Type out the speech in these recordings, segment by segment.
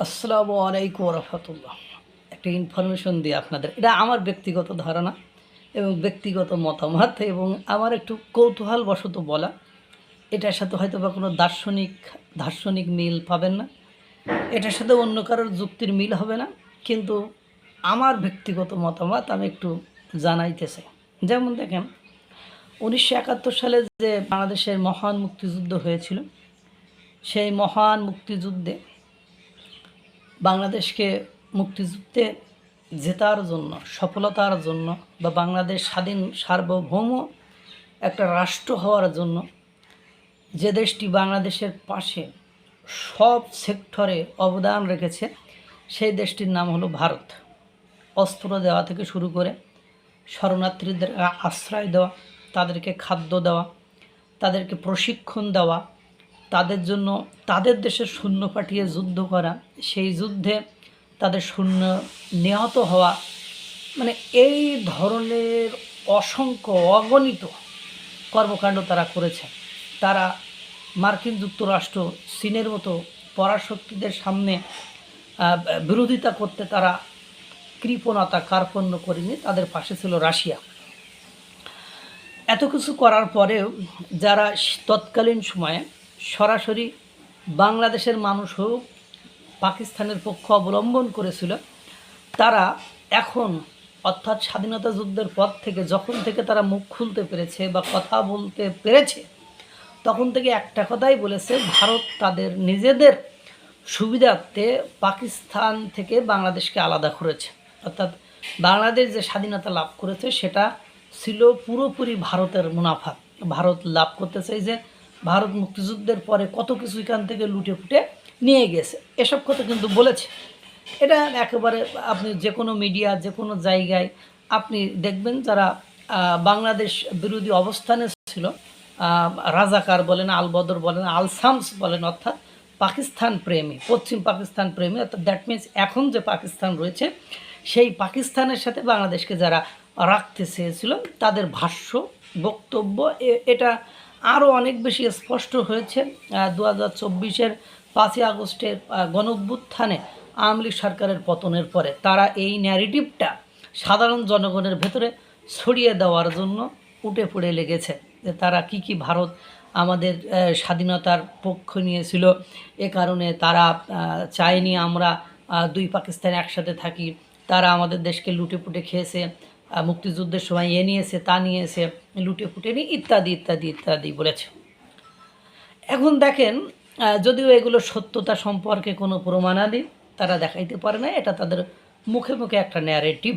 আসসালামু আলাইকুম রহমতুল্লাহ। একটা ইনফরমেশন দিই আপনাদের, এটা আমার ব্যক্তিগত ধারণা এবং ব্যক্তিগত মতামত এবং আমার একটু কৌতূহলবশত বলা। এটার সাথে হয়তো বা কোনো দার্শনিক মিল পাবেন না, এটার সাথে অন্য কারোর যুক্তির মিল হবে না, কিন্তু আমার ব্যক্তিগত মতামত আমি একটু জানাইতে চাই। যেমন দেখেন, 1971 সালে যে বাংলাদেশের মহান মুক্তিযুদ্ধ হয়েছিল, সেই মহান মুক্তিযুদ্ধে বাংলাদেশকে মুক্তিযুদ্ধে জেতার জন্য, সফলতার জন্য, বা বাংলাদেশ স্বাধীন সার্বভৌম একটা রাষ্ট্র হওয়ার জন্য যে দেশটি বাংলাদেশের পাশে সব সেক্টরে অবদান রেখেছে, সেই দেশটির নাম হলো ভারত। অস্ত্র দেওয়া থেকে শুরু করে শরণার্থীদের আশ্রয় দেওয়া, তাদেরকে খাদ্য দেওয়া, তাদেরকে প্রশিক্ষণ দেওয়া, তাদের জন্য তাদের দেশে সৈন্য পাঠিয়ে যুদ্ধ করা, সেই যুদ্ধে তাদের সৈন্য নিহত হওয়া, মানে এই ধরনের অসংখ্য অগণিত কর্মকাণ্ড তারা করেছে। তারা মার্কিন যুক্তরাষ্ট্র, চীনের মতো পরাশক্তিদের সামনে বিরোধিতা করতে তারা কৃপণতা কার্পণ্য করেনি, তাদের পাশে ছিল রাশিয়া। এত কিছু করার পরেও যারা তৎকালীন সময়ে সরাসরি বাংলাদেশের মানুষ হোক পাকিস্তানের পক্ষ অবলম্বন করেছিল, তারা এখন, অর্থাৎ স্বাধীনতা যুদ্ধের পর থেকে, যখন থেকে তারা মুখ খুলতে পেরেছে বা কথা বলতে পেরেছে, তখন থেকে একটা কথাই বলেছে, ভারত তাদের নিজেদের সুবিধার্থে পাকিস্তান থেকে বাংলাদেশকে আলাদা করেছে। অর্থাৎ বাংলাদেশ যে স্বাধীনতা লাভ করেছে সেটা ছিল পুরোপুরি ভারতের মুনাফা। ভারত লাভ করতে চাই যে ভারত মুক্তিযুদ্ধের পরে কত কিছু এখান থেকে লুটে ফুটে নিয়ে গেছে, এসব কথা কিন্তু বলেছে। এটা একেবারে আপনি যে কোনো মিডিয়া, যে কোনো জায়গায় আপনি দেখবেন, যারা বাংলাদেশ বিরোধী অবস্থানে ছিল, রাজাকার বলেন, আলবদর বলেন, আলসামস বলেন, অর্থাৎ পাকিস্তান প্রেমী, পশ্চিম পাকিস্তান প্রেমী, অর্থাৎ দ্যাট মিনস এখন যে পাকিস্তান রয়েছে সেই পাকিস্তানের সাথে বাংলাদেশকে যারা রাখতে চেয়েছিল, তাদের ভাষ্য, বক্তব্য এটা আরও অনেক বেশি স্পষ্ট হয়েছে 2024-এর 5ই আগস্টের গণঅভ্যুত্থানে আওয়ামী লীগ সরকারের পতনের পরে। তারা এই ন্যারেটিভটা সাধারণ জনগণের ভেতরে ছড়িয়ে দেওয়ার জন্য উঠে পড়ে লেগেছে, যে তারা কি ভারত আমাদের স্বাধীনতার পক্ষ নিয়েছিল, এ কারণে তারা চায়নি আমরা দুই পাকিস্তান একসাথে থাকি, তারা আমাদের দেশকে লুটে পুটে খেয়েছে, মুক্তিযুদ্ধের সময় নিয়েছে, তা নিয়েছে, লুটে ফুটে নিয়ে ইত্যাদি ইত্যাদি ইত্যাদি বলেছে। এখন দেখেন, যদিও এগুলো সত্যতা সম্পর্কে কোনো প্রমাণাদি তারা দেখাইতে পারে না, এটা তাদের মুখে মুখে একটা ন্যারেটিভ।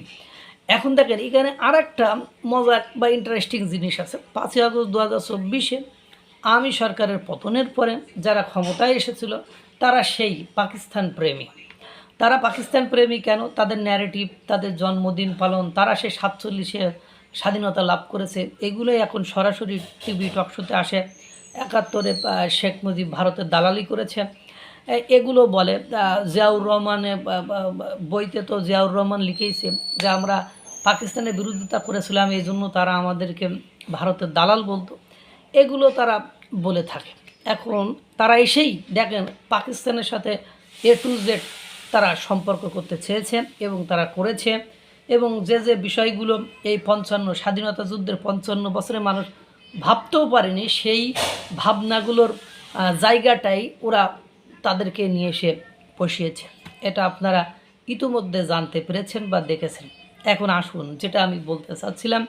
এখন দেখেন, এখানে আর একটা মজার বা ইন্টারেস্টিং জিনিস আছে। 5ই আগস্ট 2024-এ আওয়ামী সরকারের পতনের পরে যারা ক্ষমতায় এসেছিল, তারা সেই পাকিস্তান প্রেমী। তারা পাকিস্তান প্রেমী কেন? তাদের ন্যারেটিভ, তাদের জন্মদিন পালন, তারা সে 47-এ স্বাধীনতা লাভ করেছে, এগুলোই এখন সরাসরি টিভি টকশোতে আসে। 71-এ শেখ মুজিব ভারতের দালালি করেছে, এগুলো বলে। জিয়াউর রহমানের বইতে তো জিয়াউর রহমান লিখেইছে যে আমরা পাকিস্তানের বিরোধিতা করেছিলাম, এই জন্য তারা আমাদেরকে ভারতের দালাল বলতো, এগুলো তারা বলে থাকে। এখন তারা এসেই দেখেন পাকিস্তানের সাথে A to Z তারা সম্পর্ক করতে চেয়েছে এবং তারা করেছে, এবং যে বিষয়গুলো এই স্বাধীনতা যুদ্ধের 55 বছরে মানুষ ভাবতেও পারেনি, সেই ভাবনাগুলোর জায়গাটাই ওরা তাদেরকে নিয়ে এসে বসিয়েছে। এটা আপনারা ইতিমধ্যে জানতে পেরেছেন বা দেখেছেন। এখন আসুন, যেটা আমি বলতে চাচ্ছিলাম,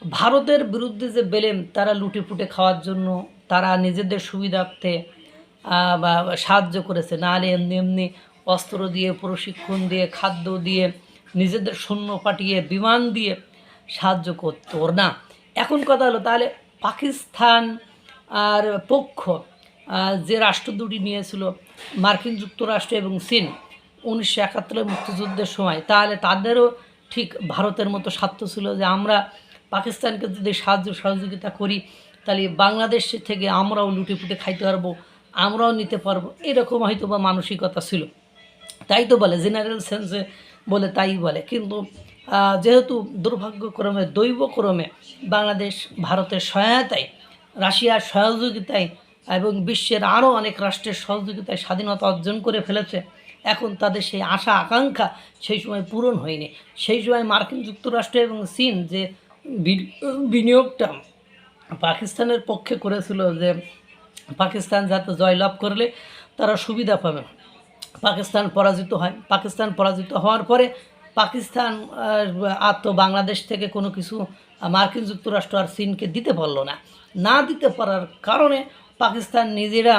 ভারতের বিরুদ্ধে যে বেলেম তারা লুটে ফুটে খাওয়ার জন্য তারা নিজেদের সুবিধার্থে সাহায্য করেছে, নাহলে এমনি এমনি অস্ত্র দিয়ে, প্রশিক্ষণ দিয়ে, খাদ্য দিয়ে, নিজেদের সৈন্য পাঠিয়ে, বিমান দিয়ে সাহায্য করতো না। এখন কথা হলো, তাহলে পাকিস্তান আর পক্ষ যে রাষ্ট্র দুটি নিয়েছিল, মার্কিন যুক্তরাষ্ট্র এবং চীন, 1971-এর মুক্তিযুদ্ধের সময়, তাহলে তাদেরও ঠিক ভারতের মতো স্বার্থ ছিল যে আমরা পাকিস্তানকে যদি সাহায্য সহযোগিতা করি, তাহলে বাংলাদেশ থেকে আমরাও লুটে ফুটে খাইতে পারবো, আমরাও নিতে পারবো, এরকম হয়তো বা মানসিকতা ছিল। তাই তো বলে, জেনারেল সেন্সে বলে তাই বলে। কিন্তু যেহেতু দুর্ভাগ্যক্রমে, দৈবক্রমে বাংলাদেশ ভারতের সহায়তায়, রাশিয়ার সহযোগিতায় এবং বিশ্বের আরও অনেক রাষ্ট্রের সহযোগিতায় স্বাধীনতা অর্জন করে ফেলেছে। এখন তাদের সেই আশা আকাঙ্ক্ষা সেই সময় পূরণ হয়নি। সেই সময় মার্কিন যুক্তরাষ্ট্র এবং চীন যে বিনিয়োগটা পাকিস্তানের পক্ষে করেছিল, যে পাকিস্তান যাতে জয়লাভ করলে তারা সুবিধা পাবে, পাকিস্তান পরাজিত হয়। পাকিস্তান পরাজিত হওয়ার পরে পাকিস্তান আর তো বাংলাদেশ থেকে কোনো কিছু মার্কিন যুক্তরাষ্ট্র আর চীনকে দিতে পারলো না। না দিতে পারার কারণে পাকিস্তান নিজেরা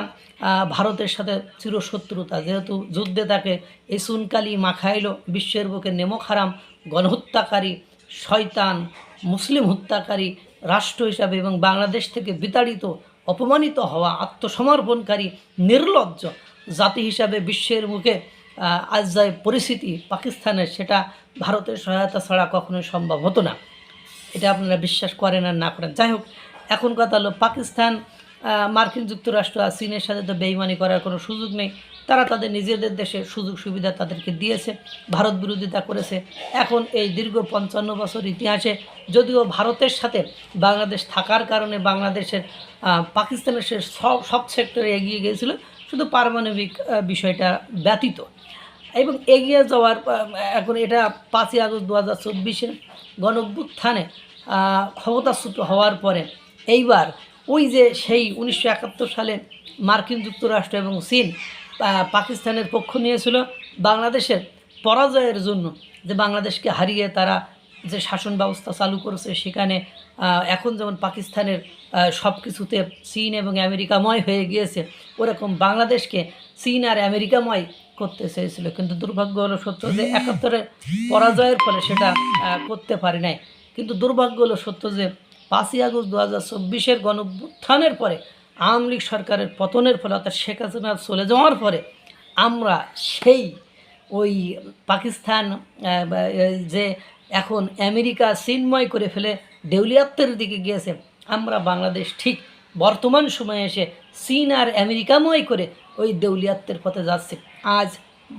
ভারতের সাথে চিরশত্রুতা, যেহেতু যুদ্ধে তাকে এই সুনকালি মাখাইল, বিশ্বের বুকে নেমক হারাম, গণহত্যাকারী, শয়তান, মুসলিম হত্যাকারী রাষ্ট্র হিসাবে এবং বাংলাদেশ থেকে বিতাড়িত, অপমানিত হওয়া, আত্মসমর্পণকারী নির্লজ্জ জাতি হিসাবে বিশ্বের মুখে আজ যে পরিস্থিতি পাকিস্তানের, সেটা ভারতের সহায়তা ছাড়া কখনোই সম্ভব হতো না। এটা আপনারা বিশ্বাস করেন আর না করেন, যাই হোক। এখন কথা হলো, পাকিস্তান মার্কিন যুক্তরাষ্ট্র আর চীনের সাথে তো বেইমানি করার কোনো সুযোগ নেই। তারা তাদের নিজেদের দেশে সুযোগ সুবিধা তাদেরকে দিয়েছে, ভারত বিরোধিতা করেছে। এখন এই দীর্ঘ 55 বছর ইতিহাসে যদিও ভারতের সাথে বাংলাদেশ থাকার কারণে বাংলাদেশের পাকিস্তানের সব সেক্টরে এগিয়ে গিয়েছিল, শুধু পারমাণবিক বিষয়টা ব্যতীত। এবং এগিয়ে যাওয়ার এখন এটা 5ই আগস্ট 2024 গণঅভ্যুত্থানে ক্ষমতাচ্যুত হওয়ার পরে এইবার ওই যে সেই 1971 সালে মার্কিন যুক্তরাষ্ট্র এবং চীন পাকিস্তানের পক্ষ নিয়েছিল বাংলাদেশের পরাজয়ের জন্য, যে বাংলাদেশকে হারিয়ে তারা যে শাসন ব্যবস্থা চালু করেছে, সেখানে এখন যেমন পাকিস্তানের সব কিছুতে চীন এবং আমেরিকাময় হয়ে গিয়েছে, ওরকম বাংলাদেশকে চীন আর আমেরিকাময় করতে চেয়েছিল। কিন্তু দুর্ভাগ্য হলো সত্য যে 71-এর পরাজয়ের ফলে সেটা করতে পারি নাই। কিন্তু দুর্ভাগ্য হলো সত্য যে 5ই আগস্ট 2024 গণঅভ্যুত্থানের পরে আওয়ামী লীগ সরকারের পতনের ফলে, অর্থাৎ শেখ হাসিনা চলে যাওয়ার পরে, আমরা সেই ওই পাকিস্তান যে এখন আমেরিকা চীনময় করে ফেলে দেউলিয়াত্বের দিকে গিয়েছে, আমরা বাংলাদেশ ঠিক বর্তমান সময়ে এসে চীন আর আমেরিকাময় করে ওই দেউলিয়াত্বের পথে যাচ্ছে। আজ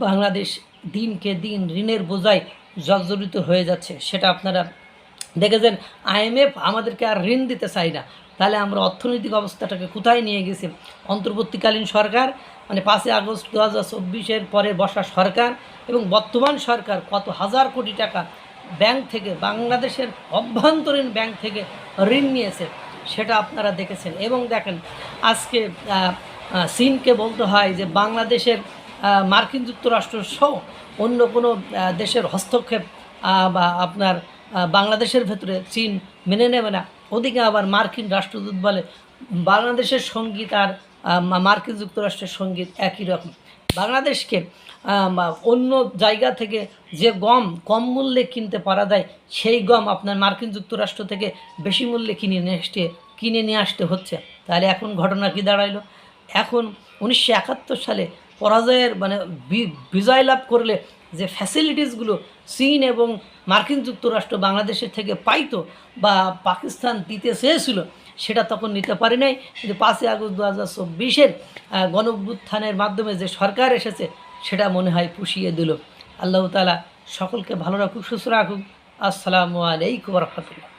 বাংলাদেশ দিনকে দিন ঋণের বোঝায় জর্জরিত হয়ে যাচ্ছে, সেটা আপনারা দেখেছেন। IMF আমাদেরকে আর ঋণ দিতে চাই না, তাহলে আমরা অর্থনৈতিক অবস্থাটাকে কোথায় নিয়ে গেছি? অন্তর্বর্তীকালীন সরকার, মানে 5ই আগস্ট 2024 পরে বসা সরকার এবং বর্তমান সরকার কত হাজার কোটি টাকা ব্যাংক থেকে, বাংলাদেশের অভ্যন্তরীণ ব্যাংক থেকে ঋণ নিয়েছে, সেটা আপনারা দেখেছেন। এবং দেখেন, আজকে চীনকে বলতে হয় যে বাংলাদেশের মার্কিন যুক্তরাষ্ট্র সহ অন্য কোনো দেশের হস্তক্ষেপ বা আপনার বাংলাদেশের ভেতরে চীন মেনে নেবে না। ওদিকে আবার মার্কিন রাষ্ট্রদূত বলে বাংলাদেশের সঙ্গীত আর মার্কিন যুক্তরাষ্ট্রের সঙ্গীত একই রকম। বাংলাদেশকে অন্য জায়গা থেকে যে গম কম মূল্যে কিনতে পারা যায়, সেই গম আপনার মার্কিন যুক্তরাষ্ট্র থেকে বেশি মূল্যে কিনে নিয়ে আসতে হচ্ছে। তাহলে এখন ঘটনা কী দাঁড়াইলো? এখন 1971 সালে পরাজয়ের মানে বিজয় লাভ করলে যে ফ্যাসিলিটিসগুলো চীন এবং মার্কিন যুক্তরাষ্ট্র বাংলাদেশের থেকে পাইতো বা পাকিস্তান দিতে চেয়েছিল, সেটা তখন নিতে পারে নাই। কিন্তু 5ই আগস্ট 2024 গণঅভ্যুত্থানের মাধ্যমে যে সরকার এসেছে, সেটা মনে হয় পুষিয়ে দিল। আল্লাহ তাআলা সকলকে ভালো রাখুক, সুস্থ রাখুক। আসসালামু আলাইকুম ওয়া রাহমাতুল্লাহ।